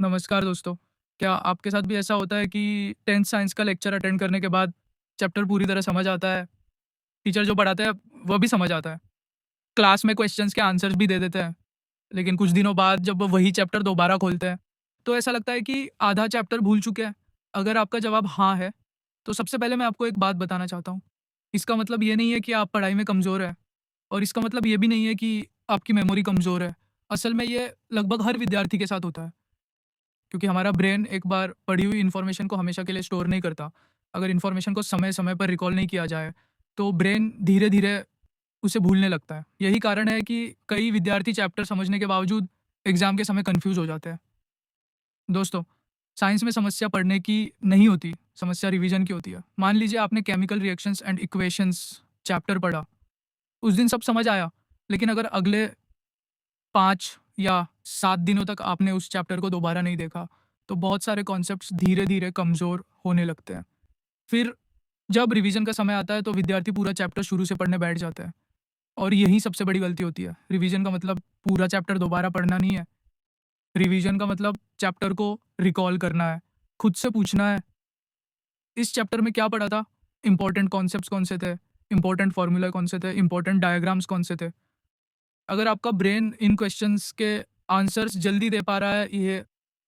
नमस्कार दोस्तों। क्या आपके साथ भी ऐसा होता है कि 10th साइंस का लेक्चर अटेंड करने के बाद चैप्टर पूरी तरह समझ आता है, टीचर जो पढ़ाते हैं वह भी समझ आता है, क्लास में क्वेश्चंस के आंसर्स भी दे देते हैं, लेकिन कुछ दिनों बाद जब वो वही चैप्टर दोबारा खोलते हैं, तो ऐसा लगता है कि आधा चैप्टर भूल चुके हैं? अगर आपका जवाब हाँ है, तो सबसे पहले मैं आपको एक बात बताना चाहता हूँ। इसका मतलब ये नहीं है कि आप पढ़ाई में कमज़ोर हैं और इसका मतलब ये भी नहीं है कि आपकी मेमोरी कमज़ोर है। असल में ये लगभग हर विद्यार्थी के साथ होता है। क्योंकि हमारा ब्रेन एक बार पढ़ी हुई इन्फॉर्मेशन को हमेशा के लिए स्टोर नहीं करता। अगर इन्फॉर्मेशन को समय-समय पर रिकॉल नहीं किया जाए, तो ब्रेन धीरे-धीरे उसे भूलने लगता है। यही कारण है कि कई विद्यार्थी चैप्टर समझने के बावजूद एग्ज़ाम के समय कन्फ्यूज़ हो जाते हैं। दोस्तों, साइंस में समस्या पढ़ने की नहीं होती, समस्या रिवीजन की होती है। मान लीजिए आपने chemical reactions and equations chapter पढ़ा, उस दिन सब समझ आया, लेकिन अगर अगले 5 या 7 दिनों तक आपने उस चैप्टर को दोबारा नहीं देखा, तो बहुत सारे कॉन्सेप्ट्स धीरे-धीरे कमज़ोर होने लगते हैं। फिर जब रिवीजन का समय आता है, तो विद्यार्थी पूरा चैप्टर शुरू से पढ़ने बैठ जाते हैं और यही सबसे बड़ी गलती होती है। रिवीजन का मतलब पूरा चैप्टर दोबारा पढ़ना नहीं है। रिवीजन का मतलब चैप्टर को रिकॉल करना है, खुद से पूछना है, इस चैप्टर में क्या पढ़ा था? इम्पोर्टेंट कॉन्सेप्ट्स कौन से थे? इम्पोर्टेंट फ़ॉर्मूला कौन से थे? इम्पोर्टेंट डायग्राम्स कौन से थे? अगर आपका ब्रेन इन क्वेश्चंस के आंसर्स जल्दी दे पा रहा है ये,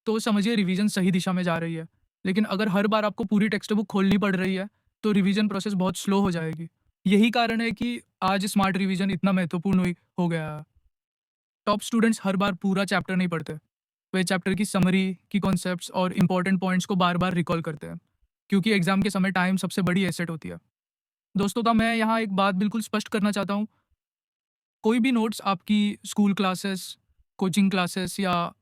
तो समझिए रिवीजन सही दिशा में जा रही है। लेकिन अगर हर बार आपको पूरी टेक्स्ट बुक खोलनी पड़ रही है, तो रिवीजन प्रोसेस बहुत स्लो हो जाएगी। यही कारण है कि आज स्मार्ट रिवीजन इतना महत्वपूर्ण हो गया है। टॉप स्टूडेंट्स हर बार पूरा चैप्टर नहीं पढ़ते। वे चैप्टर की समरी, की कॉन्सेप्ट्स और इम्पोर्टेंट पॉइंट्स को बार-बार रिकॉल करते हैं, क्योंकि एग्ज़ाम के समय टाइम सबसे बड़ी एसेट होती है। दोस्तों, तो मैं यहाँ एक बात बिल्कुल स्पष्ट करना चाहता हूँ, कोई भी नोट्स आपकी स्कूल क्लासेस, कोचिंग क्लासेस या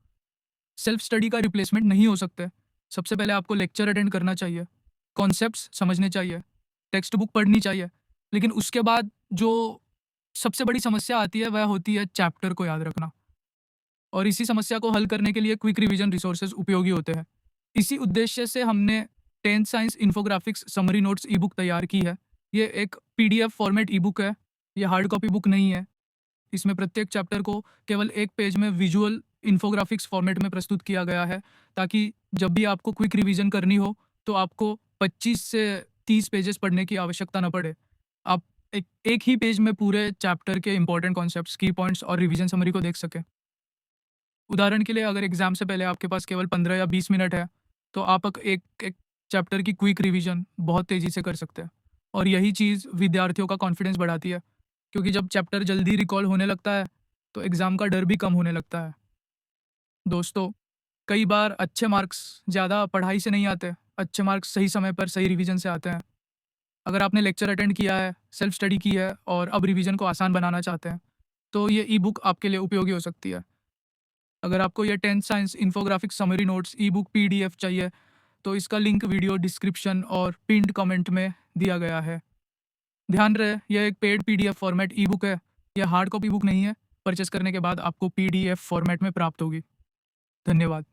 सेल्फ स्टडी का रिप्लेसमेंट नहीं हो सकते। सबसे पहले आपको लेक्चर अटेंड करना चाहिए, कॉन्सेप्ट्स समझने चाहिए, टेक्स्ट बुक पढ़नी चाहिए। लेकिन उसके बाद जो सबसे बड़ी समस्या आती है वह होती है चैप्टर को याद रखना। और इसी समस्या को हल करने के लिए क्विक रिवीजन रिसोर्सेज उपयोगी होते हैं। इसी उद्देश्य से हमने 10th science infographics summary notes ई बुक तैयार की है। ये एक पीडीएफ फॉर्मेट ई बुक है, ये हार्ड कॉपी बुक नहीं है। इसमें प्रत्येक चैप्टर को केवल एक पेज में विजुअल इन्फोग्राफिक्स फॉर्मेट में प्रस्तुत किया गया है, ताकि जब भी आपको क्विक रिवीजन करनी हो, तो आपको 25 से 30 पेजेस पढ़ने की आवश्यकता न पड़े। आप एक एक ही पेज में पूरे चैप्टर के इंपॉर्टेंट कॉन्सेप्ट्स, की पॉइंट्स और रिवीजन समरी को देख सकें। उदाहरण के लिए अगर एग्जाम से पहले आपके पास केवल 15 या 20 मिनट है, तो आप एक एक चैप्टर की क्विक रिवीजन बहुत तेज़ी से कर सकते हैं। और यही चीज़ विद्यार्थियों का कॉन्फिडेंस बढ़ाती है, क्योंकि जब चैप्टर जल्दी रिकॉल होने लगता है, तो एग्ज़ाम का डर भी कम होने लगता है। दोस्तों, कई बार अच्छे मार्क्स ज़्यादा पढ़ाई से नहीं आते, अच्छे मार्क्स सही समय पर सही रिवीजन से आते हैं। अगर आपने लेक्चर अटेंड किया है, सेल्फ स्टडी की है और अब रिवीजन को आसान बनाना चाहते हैं, तो ये ई बुक आपके लिए उपयोगी हो सकती है। अगर आपको ये 10th science infographic summary notes ई बुक पीडीएफ चाहिए, तो इसका लिंक वीडियो डिस्क्रिप्शन और पिन्ड कमेंट में दिया गया है। ध्यान रहे, यह एक पेड पीडीएफ फॉर्मेट ई बुक है, यह हार्ड कॉपी बुक नहीं है। परचेस करने के बाद आपको पीडीएफ फॉर्मेट में प्राप्त होगी। धन्यवाद।